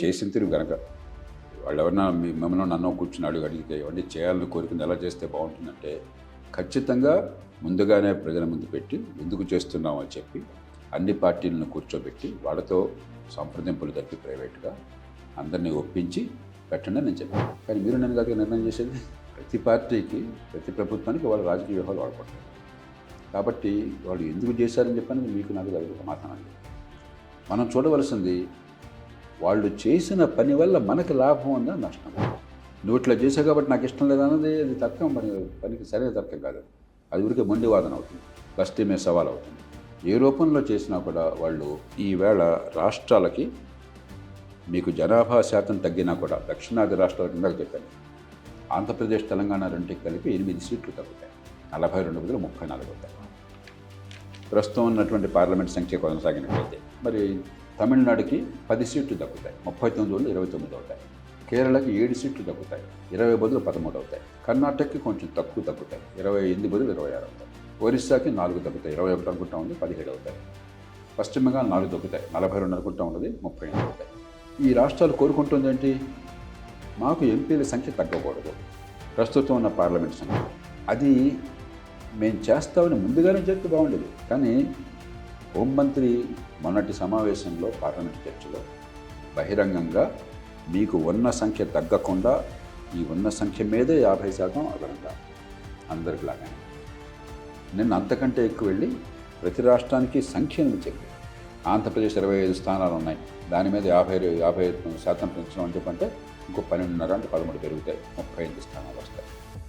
చేసిన తిరుగు కనుక వాళ్ళు ఎవరన్నా మిమ్మల్ని నన్ను కూర్చుని అడిగితే ఇవన్నీ చేయాలని కోరుకుంది ఎలా చేస్తే బాగుంటుందంటే ఖచ్చితంగా ముందుగానే ప్రజల ముందు పెట్టి ఎందుకు చేస్తున్నామని చెప్పి అన్ని పార్టీలను కూర్చోబెట్టి వాళ్ళతో సంప్రదింపులు తప్పి ప్రైవేట్గా అందరినీ ఒప్పించి పెట్టండి నేను చెప్పాను. కానీ మీరు నేను కాదు నిర్ణయం చేసేది. ప్రతి పార్టీకి ప్రతి ప్రభుత్వానికి వాళ్ళ రాజకీయ వ్యూహాలు వాడుకుంటారు. కాబట్టి వాళ్ళు ఎందుకు చేశారని చెప్పని మీకు నాకు దగ్గర సమాధానం లేదు. మనం చూడవలసింది వాళ్ళు చేసిన పని వల్ల మనకి లాభం ఉందా నష్టం. నువ్వు ఇట్లా చేసావు కాబట్టి నాకు ఇష్టం లేదన్నది అది తర్కం, పనికి సరైన తర్కం కాదు. అది ఊరికే మొండి వాదన అవుతుంది, కష్టమే సవాల్ అవుతుంది. ఏ రూపంలో చేసినా కూడా వాళ్ళు ఈవేళ రాష్ట్రాలకి మీకు జనాభా శాతం తగ్గినా కూడా దక్షిణాది రాష్ట్రాల కింద చెప్పాను, ఆంధ్రప్రదేశ్ తెలంగాణ రెండుకి కలిపి 8 సీట్లు తగ్గుతాయి. 42 బదులు 34 అవుతాయి. ప్రస్తుతం ఉన్నటువంటి పార్లమెంట్ సంఖ్య కొనసాగినట్లయితే మరి తమిళనాడుకి 10 సీట్లు తగ్గుతాయి, 39 బదులు 29 అవుతాయి. కేరళకి 7 సీట్లు తగ్గుతాయి, 20 బదులు 13 అవుతాయి. కర్ణాటకకి కొంచెం తక్కువ తగ్గుతాయి, 28 బదులు 26 అవుతాయి. ఒరిస్సాకి 4 తగ్గుతాయి, 21 అనుకుంటా ఉంది, 17 అవుతాయి. పశ్చిమ బెంగాల్ 4 తగ్గుతాయి, 42 అనుకుంటా ఉన్నది, 38 అవుతాయి. ఈ రాష్ట్రాలు కోరుకుంటుంది ఏంటి? మాకు ఎంపీల సంఖ్య తగ్గకూడదు, ప్రస్తుతం ఉన్న పార్లమెంట్ సంఖ్య. అది మేము చేస్తామని ముందుగానే చెప్తే బాగుండేది. కానీ హోంమంత్రి మొన్నటి సమావేశంలో పార్లమెంట్ చర్చలో బహిరంగంగా మీకు ఉన్న సంఖ్య తగ్గకుండా ఈ ఉన్న సంఖ్య మీదే 50% అదనంగా అందరిలాగానే నేను అంతకంటే ఎక్కువ వెళ్ళి ప్రతి రాష్ట్రానికి సంఖ్యను చెప్పి ఆంధ్రప్రదేశ్ 25 స్థానాలు ఉన్నాయి, దాని మీద 50% పెంచడం అని చెప్పంటే ఇంకో 12.5 అంటే 13 పెరుగుతాయి, 35 స్థానాలు వస్తాయి.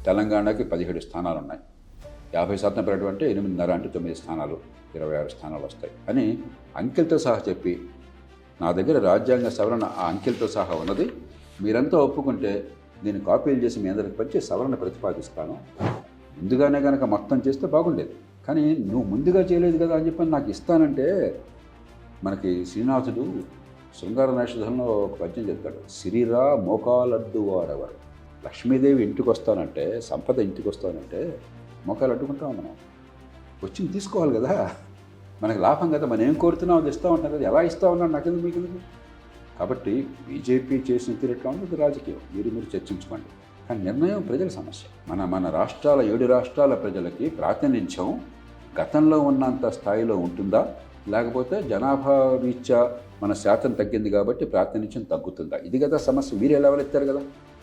తెలంగాణకి 17 స్థానాలు ఉన్నాయి, 50% పెరగడం అంటే 8.5 అంటే 9 స్థానాలు, 26 స్థానాలు వస్తాయి అని అంకెలతో సహా చెప్పి నా దగ్గర రాజ్యాంగ సవరణ ఆ అంకెలతో సహా ఉన్నది. మీరంతా ఒప్పుకుంటే దీన్ని కాపీలు చేసి మీ అందరికి పంచి సవరణ ప్రతిపాదిస్తాను. ముందుగానే కనుక మొత్తం చేస్తే బాగుండేది. కానీ నువ్వు ముందుగా చేయలేదు కదా అని చెప్పి నాకు ఇస్తానంటే, మనకి శ్రీనాథుడు శృంగార నైషధంలో ఒక పద్యం చెప్తాడు, సిరిరా మోకాలడ్డు వారెవరు. లక్ష్మీదేవి ఇంటికి వస్తానంటే, సంపద ఇంటికి వస్తానంటే మోకాలు అడ్డుకుంటాం. మనం వచ్చింది తీసుకోవాలి కదా, మనకి లాభం కదా. మనం ఏం కోరుతున్నాం అది ఇస్తూ ఉంటాం కదా, ఎలా ఇస్తూ ఉన్నాను నాకెందుకు మీకు. కాబట్టి బీజేపీ చేసిన తీరట్లా ఉంది రాజకీయం, మీరు చర్చించుకోండి. కానీ నిర్ణయం ప్రజల సమస్య. మన రాష్ట్రాల 7 రాష్ట్రాల ప్రజలకి ప్రాతినిధ్యం గతంలో ఉన్నంత స్థాయిలో ఉంటుందా, లేకపోతే జనాభా రీత్యా మన శాతం తగ్గింది కాబట్టి ప్రాతినిధ్యం తగ్గుతుందా? ఇది కదా సమస్య. మీరు లేవనెత్తారు కదా,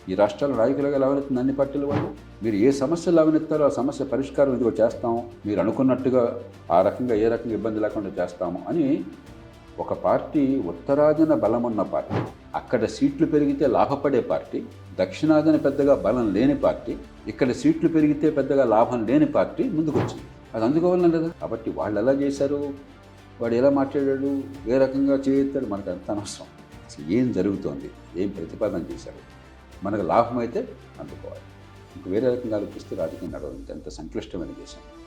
ఈ రాష్ట్రాల నాయకులుగా లేవనెత్తిన అన్ని పార్టీల వాళ్ళు. మీరు ఏ సమస్య లేవనెత్తారో ఆ సమస్య పరిష్కారం ఇదిగో చేస్తాము, మీరు అనుకున్నట్టుగా ఆ రకంగా ఏ రకంగా ఇబ్బంది లేకుండా చేస్తాము అని ఒక పార్టీ ఉత్తరాదిన బలమున్న పార్టీ, అక్కడ సీట్లు పెరిగితే లాభపడే పార్టీ, దక్షిణాదిన పెద్దగా బలం లేని పార్టీ, ఇక్కడ సీట్లు పెరిగితే పెద్దగా లాభం లేని పార్టీ ముందుకొచ్చింది. అది అందుకోవాలని లేదా? కాబట్టి వాళ్ళు ఎలా చేశారు, వాడు ఎలా మాట్లాడాడు, ఏ రకంగా చేయొత్తాడు మనకు అంత అనవసరం. అసలు ఏం జరుగుతోంది, ఏం ప్రతిపాదన చేశారు, మనకు లాభం అయితే అందుకోవాలి. ఇంక వేరే రకంగా ఆలోచిస్తే రాజకీయం నడవదు. ఎంత సంక్లిష్టమైన దేశం.